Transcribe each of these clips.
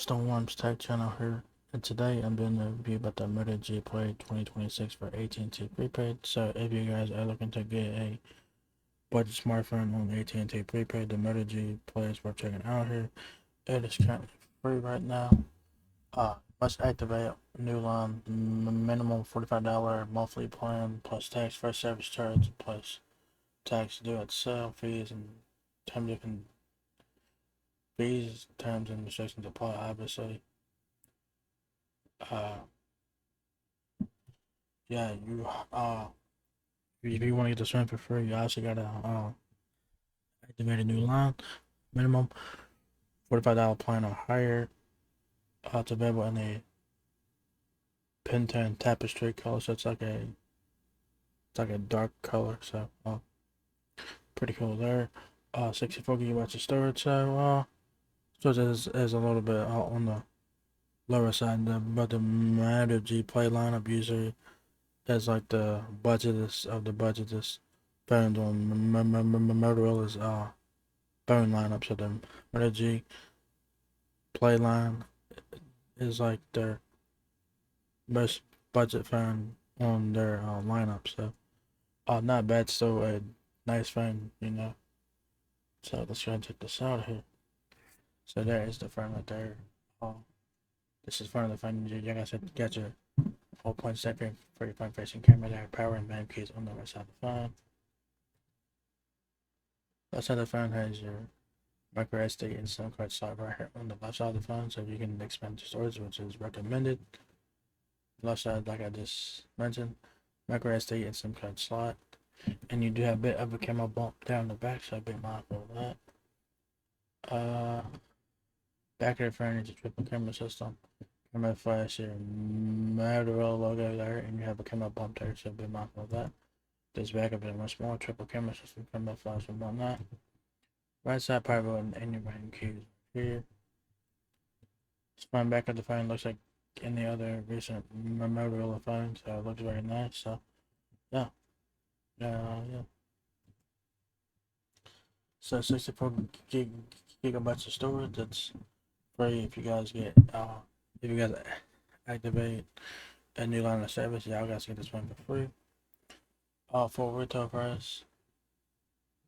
Stoneworms Tech Channel here, and today I'm doing a review about the Moto G Play 2026 for AT&T Prepaid. So if you guys are looking to get a budget smartphone on AT&T Prepaid, the Moto G Play is worth checking out here. It is currently free right now. Must activate new line, minimum $45 monthly plan plus tax, first service charge plus tax due at sale fees and terms and fees, terms and restrictions apply. Obviously. Uh, yeah, if you want to get the stream for free, you also gotta activate a new line. Minimum $45 plan or higher. It's available in a Pantone tapestry color, so it's like a dark color. So pretty cool there. 64 gigabytes of storage. So is a little bit on the lower side, but the Moto G Play lineup usually is like the budget of the budget is found on Motorola's phone lineup. So the Moto G Play line is like their most budget phone on their lineup. So not bad, still a nice phone. So let's go and check this out here. So there is the phone right there. Uh, this is front of the phone. You guys have got your 4-point second for your front facing camera there. Power and band keys on the right side of the phone. Left side of the phone has your microSD and SIM card slot right here on the left side of the phone, so you can expand your storage, which is recommended. Left side, like I just mentioned, microSD and SIM card slot, and you do have a bit of a camera bump down the back, so be mindful of that. Back of the phone is a triple camera system. Camera flash your Motorola logo there, and you have a camera bump there, so be mindful of that. This back of it much more triple camera system, camera flash and whatnot. Right side power button and your button keys here. Spine back of the phone looks like any other recent Motorola phone, so it looks very nice. So yeah, yeah. So 64 gigabytes of storage. That's free if you guys if you guys activate a new line of service. Y'all guys get this phone for free. For retail price,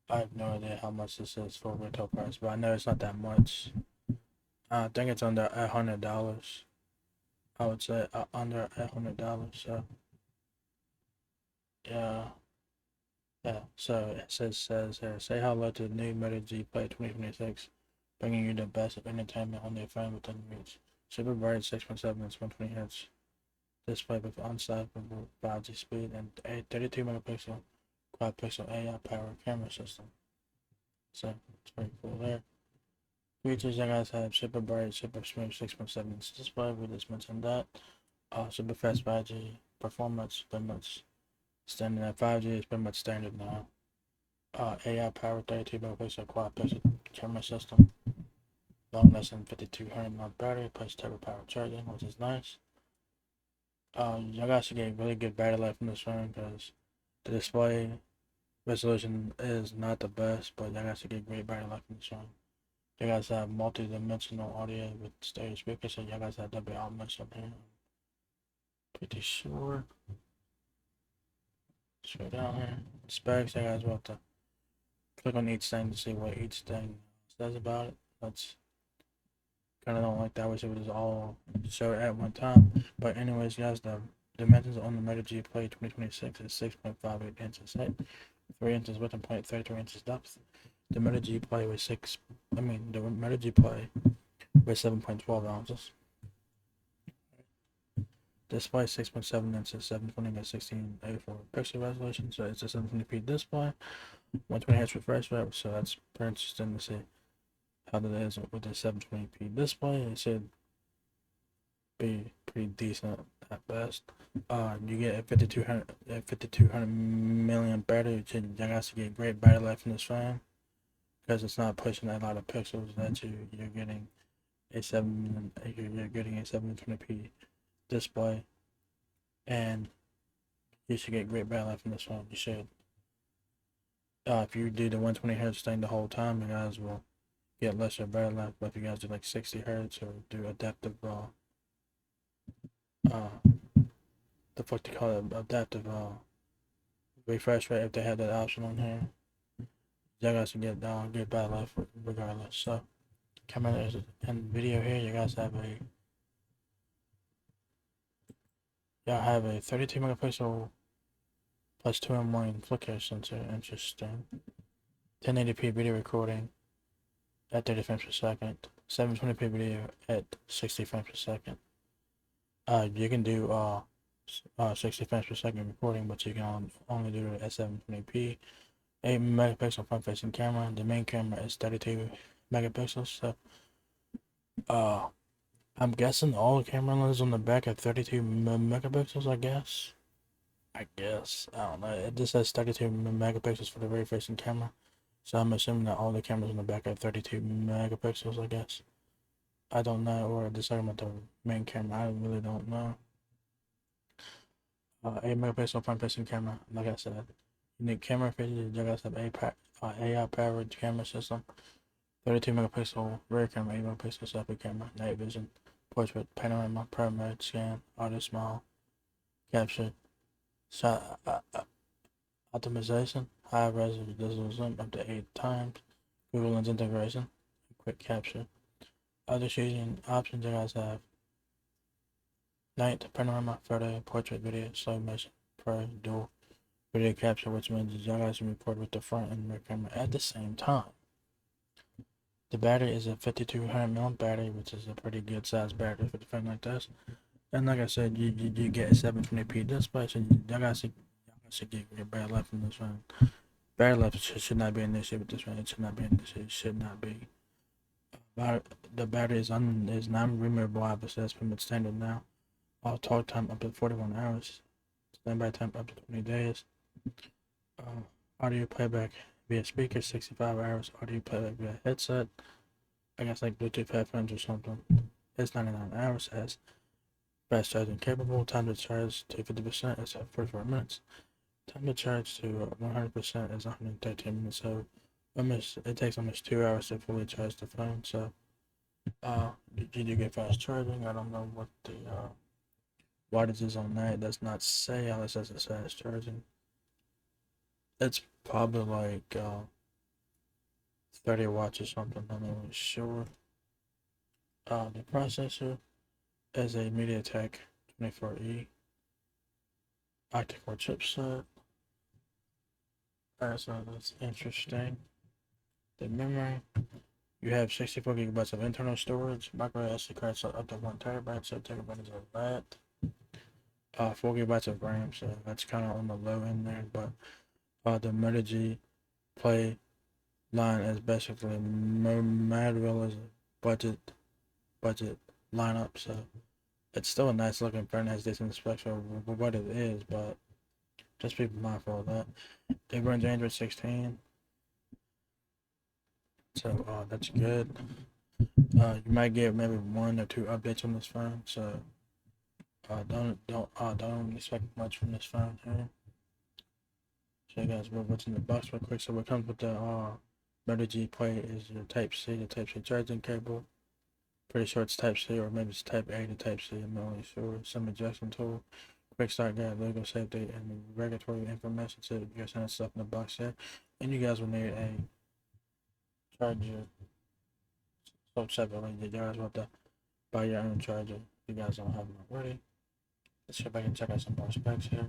I have no idea how much this is for retail price, but I know it's not that much. I think it's under $100. I would say under $100. So yeah, yeah. So it says here, say hello to the new Moto G Play 2026, bringing you the best of entertainment on your phone within reach. Super bright 6.7 inch 120 Hz display with unstoppable 5G speed and a 32 megapixel quad pixel AI powered camera system. So it's pretty cool there. Features you guys have super bright, super smooth 6.7 inch display. We just mentioned that. Super fast 5G performance, pretty much standard at 5G is pretty much standard now. AI powered 32 megapixel quad pixel camera system. Long less than 5200 mAh battery plus turbo power charging, which is nice. You guys should get really good battery life from this phone because the display resolution is not the best, but you guys should get great battery life from this phone. You guys have multi-dimensional audio with stereo speakers, so you guys have double outputs up here. Pretty sure. Straight down here. Specs, you guys will have to click on each thing to see what each thing says about it. That's kind of don't like that. I wish it was all showed at one time. But anyways, guys, the dimensions on the Moto G Play 2026 is 6.58 inches height, 3 inches width, and 0.33 inches depth. The Moto G Play was the Moto G Play was 7.12 ounces. Display 6.7 inches, 720 by 1684 pixel resolution. So it's a 720p display, 120 Hz refresh rate. So that's pretty interesting to see how that is with the 720p display. It should be pretty decent at best. You get a 5200 milliamp battery, which you guys to get great battery life in this phone because it's not pushing a lot of pixels that you're getting a 720p display, and you should get great battery life in this phone. You should. If you do the 120 Hz thing the whole time, you guys will get lesser battery life. But if you guys do like 60 hertz or do adaptive, the fuck they call it, adaptive refresh rate, if they have that option on here, you guys can get good battery life regardless. So camera is in video here. You guys have a 32 megapixel plus 2-in-1 flicker sensor. Interesting. 1080p video recording at 30 frames per second. 720p video at 60 frames per second. You can do 60 frames per second recording, but you can only do it at 720p. 8 megapixel front facing camera. The main camera is 32 megapixels. So I'm guessing all the camera lenses on the back are 32 megapixels, I guess. I don't know. It just says 32 megapixels for the rear facing camera. So I'm assuming that all the cameras on the back are 32 megapixels, I guess. I don't know, or just talking about the main camera. I really don't know. 8 megapixel front facing camera, like I said. Unique camera features, you guys have AI powered camera system. 32 megapixel rear camera, 8 megapixel selfie camera, night vision, portrait, panorama, pro mode, scan, auto smile, capture, shot optimization, high resolution zoom up to 8 times, Google Lens integration, quick capture. Other shooting options you guys have night, panorama, photo, portrait, video, slow motion, pro, dual video capture, which means you guys can record with the front and rear camera at the same time. The battery is a 5200 mAh battery, which is a pretty good size battery for the phone like this. And like I said, you get a 720p display, so y'all guys should get your battery life from this phone. Battery life should not be an issue with this phone. It should not be an issue. It should not be. The battery is non-removable. Obviously, that's pretty much standard now. Talk time up to 41 hours. Standby time up to 20 days. Audio playback via speaker 65 hours. Audio playback via headset. I guess like Bluetooth headphones or something. It's 99 hours. Has fast charging capable. Time to charge to 50% is 44 minutes. Time to charge to 100% is 113 minutes. So it takes almost 2 hours to fully charge the phone. So you do get fast charging. I don't know what the wattage is on that. It does not say unless it says fast charging. It's probably like 30 watts or something. I'm not really sure. The processor is a MediaTek 24E Octa-Core chipset. So that's interesting. The memory, you have 64 gigabytes of internal storage, microSD cards up to 1 terabyte, so take advantage of that. 4 gigabytes of RAM, so that's kind of on the low end there, but the Moto G Play line is basically Motorola's budget lineup, so it's still a nice looking phone, has decent specs for what it is, but just be mindful of that. It runs Android 16, so that's good. You might get maybe 1 or 2 updates on this phone, so don't expect much from this phone here. Show you guys what's in the box real quick. So what comes with the Moto G Play is your Type C, the Type C charging cable. Pretty sure it's Type C, or maybe it's Type A to Type C. I'm not really sure. Some ejection tool, quick start guide, logo safety, and regulatory information. So you guys have stuff in the box here, and you guys will need a charger. So separately, you guys will have to buy your own charger if you guys don't have one already. Let's see if I can check out some more specs here.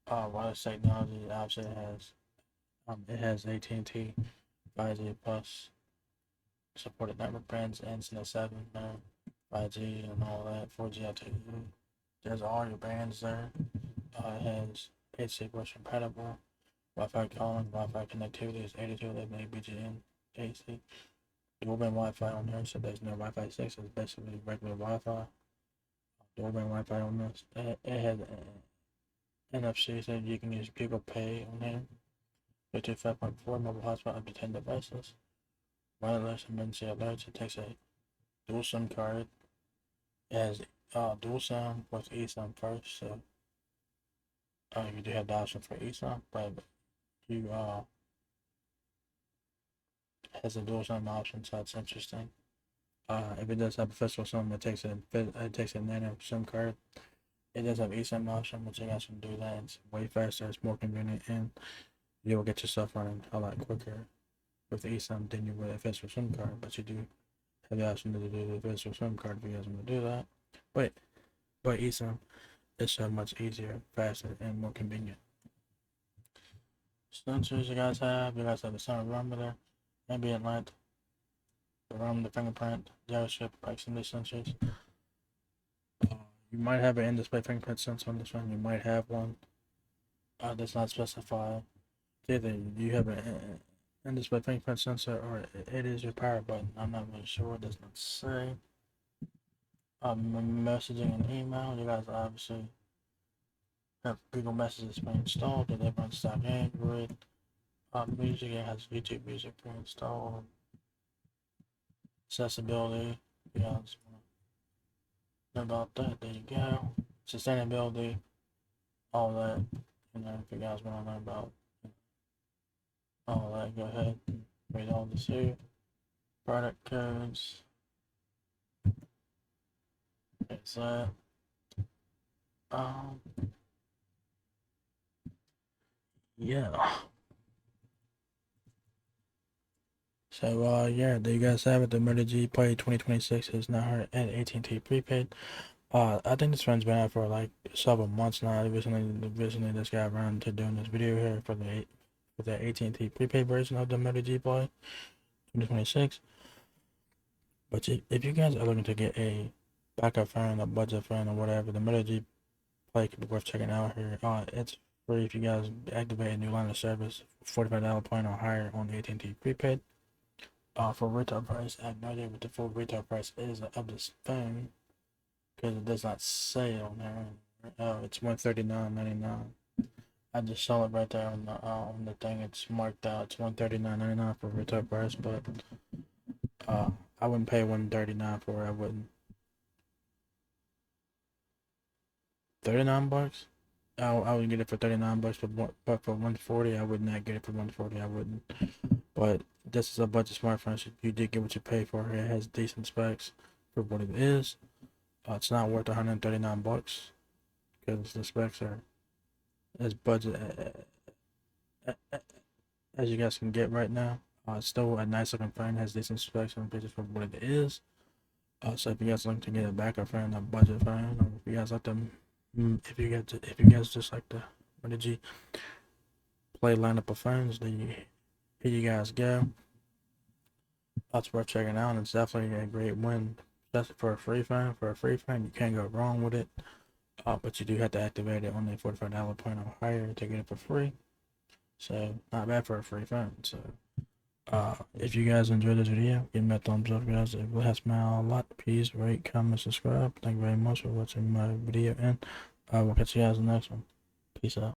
Wireless technology, obviously it has AT&T 5G plus supported network bands, Internet 7, 5G and all that, 4G LTE. There's all your bands there. It has HC voice compatible, Wi-Fi calling, Wi-Fi connectivity is 82.11 BGN AC. Dual band Wi-Fi on here, so there's no Wi-Fi 6. It's basically regular Wi-Fi. Dual band Wi-Fi on this. It has NFC, so you can use Google Pay on here. Bluetooth 5.4 mobile hotspot up to 10 devices. Wireless emergency alerts. It takes a dual SIM card. It has dual SIM with eSIM first, so you do have the option for eSIM, but you has a dual SIM option, so it's interesting. If it does have a physical SIM, it takes a nano SIM card. It does have eSIM option, which you guys can do that. It's way faster, it's more convenient, and you'll get your stuff running a lot quicker with the eSIM than you would a physical SIM card. But you do have the option to do the physical SIM card if you guys want to do that. But eSIM is so much easier, faster, and more convenient. Sensors you guys have the center parameter, ambient light, the ROM, the fingerprint, gyroskip, proximity sensors. You might have an in-display fingerprint sensor on this one. You might have one. That's not specified. Either you have an in-display fingerprint sensor or it is your power button. I'm not really sure. It does not say. Messaging and email. You guys obviously have Google Messages pre-installed. It runs stock Android. Music, it has YouTube Music pre-installed. Accessibility. You guys know about that. There you go. Sustainability. All that. If you guys want to learn about all that, go ahead and read all this here. Product codes. It's that. Yeah. So yeah, there you guys have it. The Moto G Play 2026 is now at AT&T Prepaid. I think this phone's been out for like several months now. I recently just got around to doing this video here for the AT&T Prepaid version of the Moto G Play 2026. But if you guys are looking to get a backup phone, a budget phone, or whatever, the Moto G Play could be worth checking out here. It's free if you guys activate a new line of service, $45 point or higher on AT&T Prepaid. For retail price, I have no idea what the full retail price is of this phone because it does not say on there. Oh, it's $139.99. I just saw it right there on the thing. It's marked out. It's $139.99 for retail price, but I wouldn't pay $139 for it. I wouldn't. $39? I would get it for $39, but for $140, I would not get it for $140. I wouldn't. But this is a budget smartphone, so you did get what you pay for. It has decent specs for what it is. It's not worth $139 because the specs are as budget as you guys can get right now. It's still a nice looking phone, has decent specs and pictures for what it is. So if you guys like to get a backup phone, a budget phone, or if you guys like them, if you guys just like the Moto G Play lineup of phones, then here you guys go. That's worth checking out. It's definitely a great win, especially for a free phone. For a free phone, you can't go wrong with it. But you do have to activate it on the $45 point or higher to get it for free. So not bad for a free phone. So if you guys enjoyed this video, give me a thumbs up, guys. It helps me out a lot. Please rate, comment, subscribe. Thank you very much for watching my video, and I will catch you guys in the next one. Peace out.